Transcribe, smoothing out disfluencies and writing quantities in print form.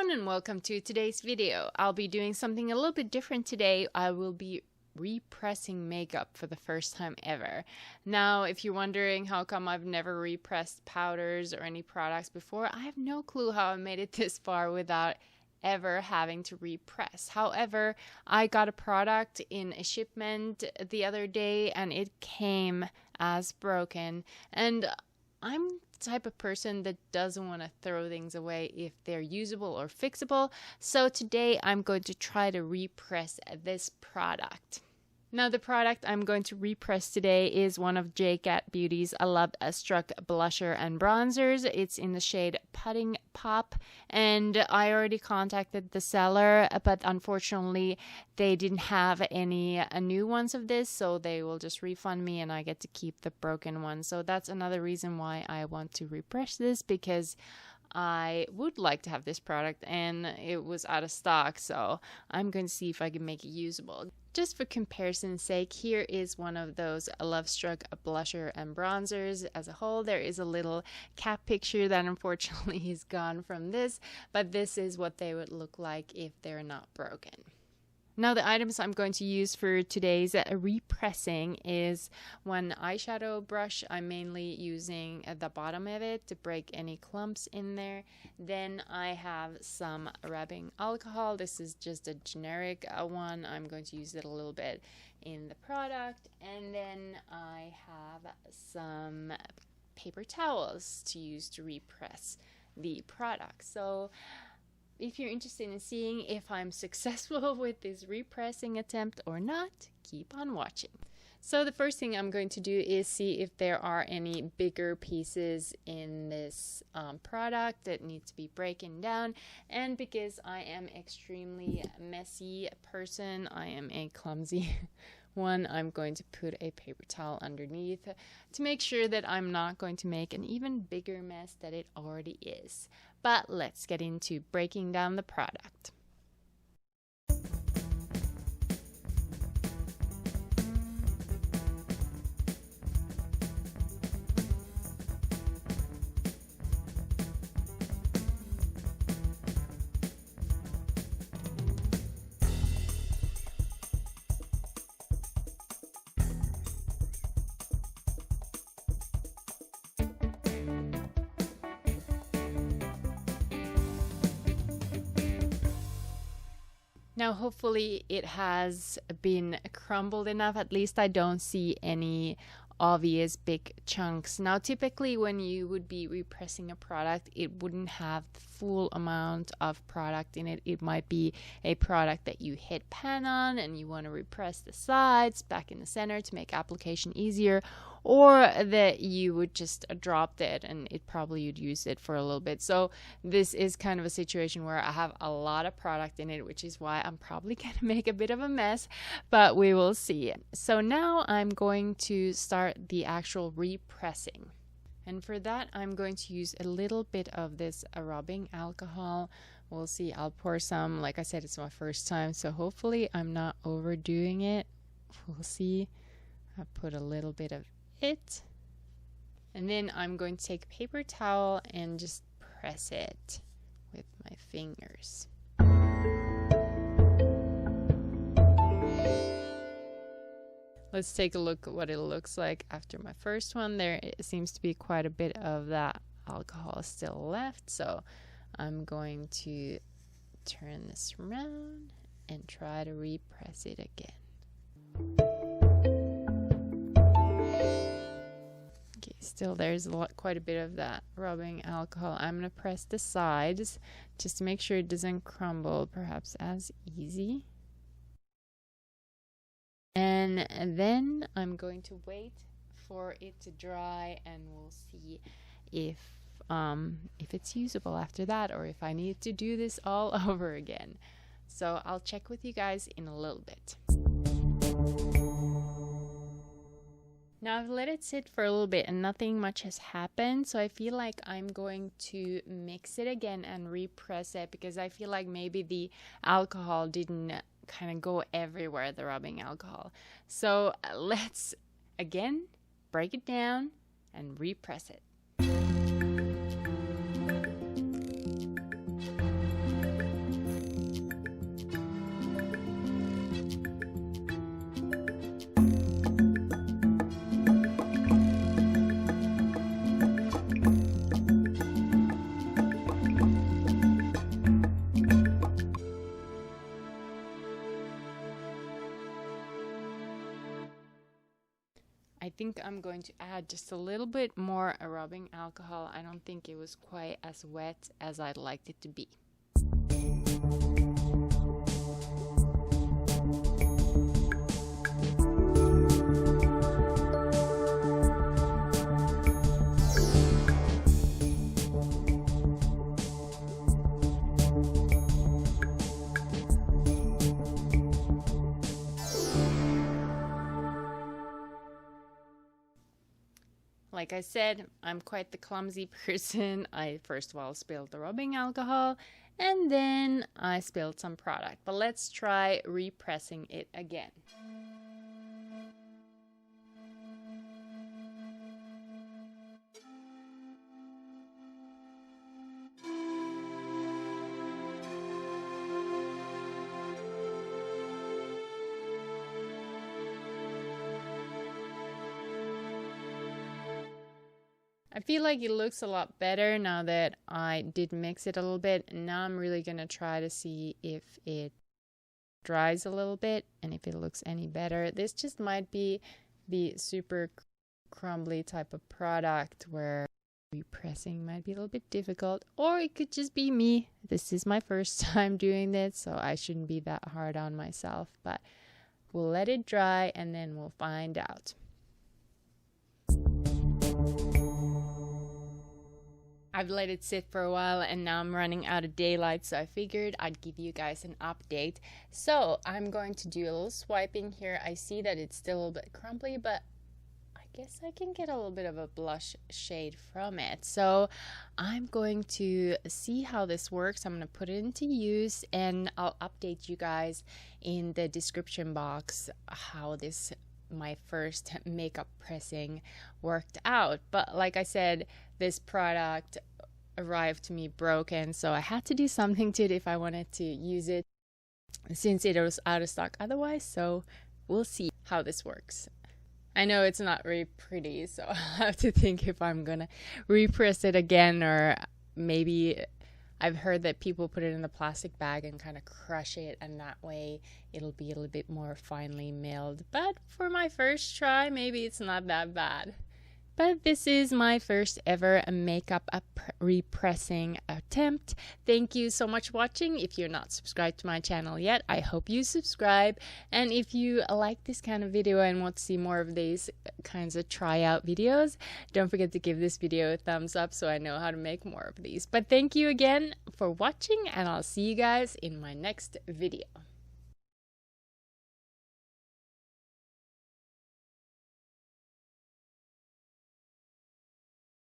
everyone and welcome to today's video. I'll be doing something a little bit different today. I will be repressing makeup for the first time ever. Now, if you're wondering how come I've never repressed powders or any products before, I have no clue how I made it this far without ever having to repress. However, I got a product in a shipment the other day and it came as broken, and I'm the type of person that doesn't want to throw things away if they're usable or fixable. So today I'm going to try to repress this product. Now the product I'm going to repress today is one of JCat Beauty's Love Struck blusher and bronzers. It's in the shade Pudding Pop, and I already contacted the seller, but unfortunately they didn't have any new ones of this, so they will just refund me and I get to keep the broken one. So that's another reason why I want to repress this, because I would like to have this product and it was out of stock, so I'm going to see if I can make it usable. Just for comparison's sake, here is one of those Love Struck blusher and bronzers as a whole. There is a little cap picture that unfortunately is gone from this, but this is what they would look like if they're not broken. Now the items I'm going to use for today's repressing is one eyeshadow brush. I'm mainly using the bottom of it to break any clumps in there. Then I have some rubbing alcohol. This is just a generic one. I'm going to use it a little bit in the product. And then I have some paper towels to use to repress the product. So if you're interested in seeing if I'm successful with this repressing attempt or not, keep on watching. So the first thing I'm going to do is see if there are any bigger pieces in this product that need to be broken down. And because I am extremely messy person, I am a clumsy one, I'm going to put a paper towel underneath to make sure that I'm not going to make an even bigger mess than it already is. But let's get into breaking down the product. Now hopefully it has been crumbled enough. At least I don't see any obvious big chunks. Now typically when you would be repressing a product, it wouldn't have the full amount of product in it. It might be a product that you hit pan on and you want to repress the sides back in the center to make application easier, or that you would just drop it and it probably you'd use it for a little bit. So this is kind of a situation where I have a lot of product in it, which is why I'm probably gonna make a bit of a mess, but we will see. So now I'm going to start the actual repressing. And for that, I'm going to use a little bit of this rubbing alcohol. We'll see, I'll pour some. Like I said, it's my first time, so hopefully I'm not overdoing it. We'll see. I put a little bit of it, and then I'm going to take a paper towel and just press it with my fingers. Let's take a look at what it looks like after my first one. There it seems to be quite a bit of that alcohol still left, so I'm going to turn this around and try to repress it again. Still there's quite a bit of that rubbing alcohol. I'm going to press the sides just to make sure it doesn't crumble perhaps as easy. And then I'm going to wait for it to dry and we'll see if it's usable after that, or if I need to do this all over again. So I'll check with you guys in a little bit. Now I've let it sit for a little bit and nothing much has happened, so I feel like I'm going to mix it again and repress it, because I feel like maybe the alcohol didn't kind of go everywhere, the rubbing alcohol. So let's again break it down and repress it. I'm going to add just a little bit more rubbing alcohol. I don't think it was quite as wet as I'd liked it to be. Like I said, I'm quite the clumsy person. I first of all spilled the rubbing alcohol and then I spilled some product. But let's try repressing it again. I feel like it looks a lot better now that I did mix it a little bit. Now I'm really going to try to see if it dries a little bit and if it looks any better. This just might be the super crumbly type of product where repressing might be a little bit difficult, or it could just be me. This is my first time doing this, so I shouldn't be that hard on myself, but we'll let it dry and then we'll find out. I've let it sit for a while and now I'm running out of daylight, so I figured I'd give you guys an update. So I'm going to do a little swiping here. I see that it's still a little bit crumbly, but I guess I can get a little bit of a blush shade from it. So I'm going to see how this works. I'm going to put it into use and I'll update you guys in the description box how this my first makeup pressing worked out. But like I said, this product arrived to me broken, so I had to do something to it if I wanted to use it since it was out of stock otherwise. So we'll see how this works. I know it's not very pretty, so I'll have to think if I'm gonna repress it again, or maybe I've heard that people put it in a plastic bag and kind of crush it, and that way it'll be a little bit more finely milled. But for my first try, maybe it's not that bad. But this is my first ever makeup repressing attempt. Thank you so much for watching. If you're not subscribed to my channel yet, I hope you subscribe. And if you like this kind of video and want to see more of these kinds of tryout videos, don't forget to give this video a thumbs up so I know how to make more of these. But thank you again for watching, and I'll see you guys in my next video.